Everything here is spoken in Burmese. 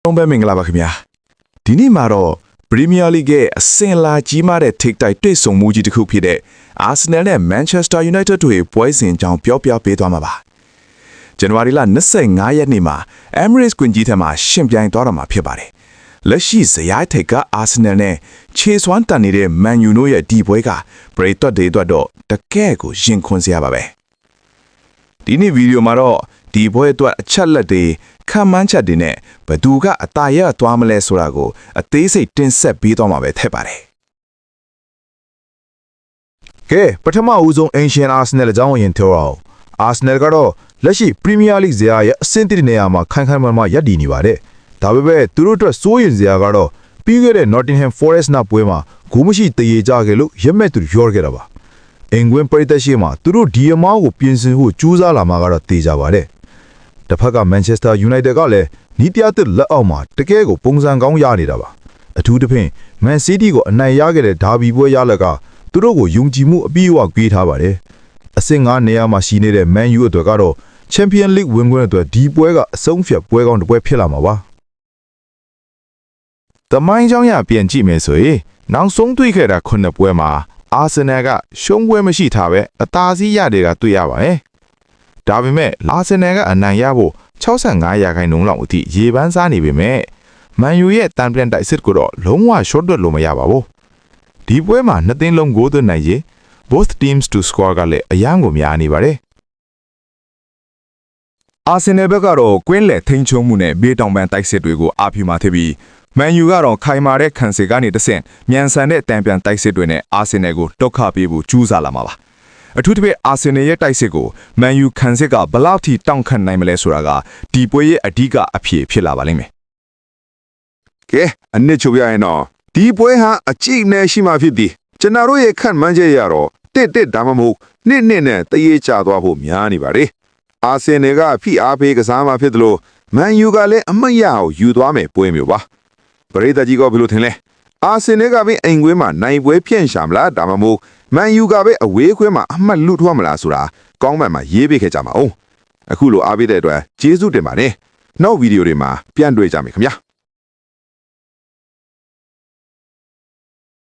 လုံးပဲမင်္ဂလာပါခင်ဗျာဒီနေ့မှာတော့ Premier League ရဲ့အဆင့်လာကြီးမားတဲ့ထိပ်တိုက်တွေ့ဆုံမှုကြီးတစ်ခုဖြစ်တဲ့ Arsenal နဲ့ Manchester United တို့ရဲ့ပွဲစဉ်အကြောင်းပြောပြပေးသွားမှာပါဇန်နဝါရီလ25ရက်နေ့မှာ Emirates ကွင်းကြီးထဲမှာရှင်ပြိုင်သွားတော့မှာဖြစ်ပါတယ်လက်ရှိဇယားထိပ်က Arsenal နဲ့ခြေစွမ်းတန်နေတဲ့ Man U တို့ရဲ့ဒီပွဲကပရိသတ်တွေအတွက်တော့တကယ့်ကိုရင်ခွန်စရာပါပဲဒီနေ့ဗီဒီယိုမှာတော့ဒီပွဲအတွက်အချက်လက်တွေခံမှန်းချက်တွေနဲ့ဘသူကအတားရသွားမလဲဆိုတာကိုအသေးစိတ်တင်ဆက်ပေးသွားမှာပဲထက်ပါတယ်ကဲပထမဦးဆုံး Ancient Arsenal အကြောင်းရင်ပြောအောင် Arsenal ကတော့လက်ရှိ Premier League ဇယားရဲ့အဆင့်1နေရာမှာခိုင်ခိုင်မာမာရပ်တည်နေပါတယ်ဒါပေမဲ့သူတို့အတွက်စိုးရိမ်စရာကတော့ပြီးခဲ့တဲ့ Nottingham Forest နောက်ပွဲမှာဂိုးမရှိတရေကြခဲ့လို့ရက်မဲ့သူရောခဲ့တာပါအင်္ဂွင်းပရိသတ်ရှိမှာသူတို့ဒီအမောင်းကိုပြင်ဆင်ဖို့ကြိုးစားလာမှာကတော့တေးကြပါတယ်တစ်ဖက်က Manchester United ကလည်းနီးပြတဲ့လက်အောက်မှာတကယ်ကိုပုံစံကောင်းရနေတာပါအထူးသဖြင့် Man City ကိုအနိုင်ရခဲ့တဲ့ဒါဘီပွဲရလက်ကသူတို့ကိုယုံကြည်မှုအပြည့်အဝပေးထားပါတယ်အဆင့်9နေရာမှာရှိနေတဲ့ Man U အတွက်ကတော့ Champion League ဝင်ခွင့်အတွက်ဒီပွဲကအဆုံးဖြတ်ပွဲကောင်းတစ်ပွဲဖြစ်လာမှာပါတမိုင်းကြောင်းရပြန်ကြည့်မယ်ဆိုရင်နောက်ဆုံးတွေ့ခဲ့တာ9ပွဲမှာ Arsenal ကရှုံးပွဲမရှိထားပဲအသာစီးရတွေကတွေ့ရပါတယ်ဒါပေမဲ့ Arsenal ကအနိုင်ရဖို့65%လောက်အထိရေပန်းစားနေပေမဲ့ Man U ရဲ့တန်ပြန်တိုက်စစ်ကိုတော့လုံးဝ short တွက်လို့မရပါဘူးဒီပွဲမှာနှစ်သင်းလုံးဂိုးသွင်းနိုင်ရင် both teams to score ကလည်းအယံကိုများနေပါတယ်Arsenal ဘက်ကတော့ကွင်းလယ်ထိန်ချုံမှုနဲ့ဘေးတောင်ပန်တိုက်စစ်တွေကိုအားပြုမှာဖြစ်ပြီး Man U ကတော့ခိုင်မာတဲ့ခံစစ်ကနေတဆင့်မြန်ဆန်တဲ့တန်ပြန်တိုက်စစ်တွေနဲ့ Arsenal ကိုဒုက္ခပေးဖို့ကြိုးစားလာမှာပါအထူးသဖြင့် Arsenal ရဲ့တိုက်စစ်ကို Man U ခံစစ်ကဘယ်လောက်ထိတောင့်ခံနိုင်မလဲဆိုတာကဒီပွဲရဲ့အဓိကအဖြစ်ဖြစ်လာပါလိမ့်မယ်ကဲအနစ်ချုပ်ရရင်တော့ဒီပွဲဟာအကြည့်နဲ့ရှိမှဖြစ်သည်ကျွန်တော်တို့ရဲ့ခန့်မှန်းချက်ရတော့တစ်ဒါမှမဟုတ်နှစ်နဲ့တရေချသွားဖို့များနေပါလေအာဆင်နယ်ကဖိအားပေးကစားမှဖြစ်သလို Man U ကလည်းအမတ်ရအောင်ယူသွားမယ်ပွဲမျိုးပါပရိသတ်ကြီးကဘယ်လိုထင်လဲအာဆင်နယ်ကပဲအိမ်ခွင်းမှာနိုင်ပွဲဖြန့်ရှာမလားဒါမှမဟုတ် Man U ကပဲအဝေးခွင်းမှာအမှတ်လွတ်ထွက်မလားဆိုတာကောင်းမှန်မှာရေးပေးခဲ့ကြမှာအောင်အခုလိုအားပေးတဲ့အတွက်ကျေးဇူးတင်ပါတယ်နောက်ဗီဒီယိုတွေမှာပြန်တွေ့ကြမယ်ခင်ဗျာ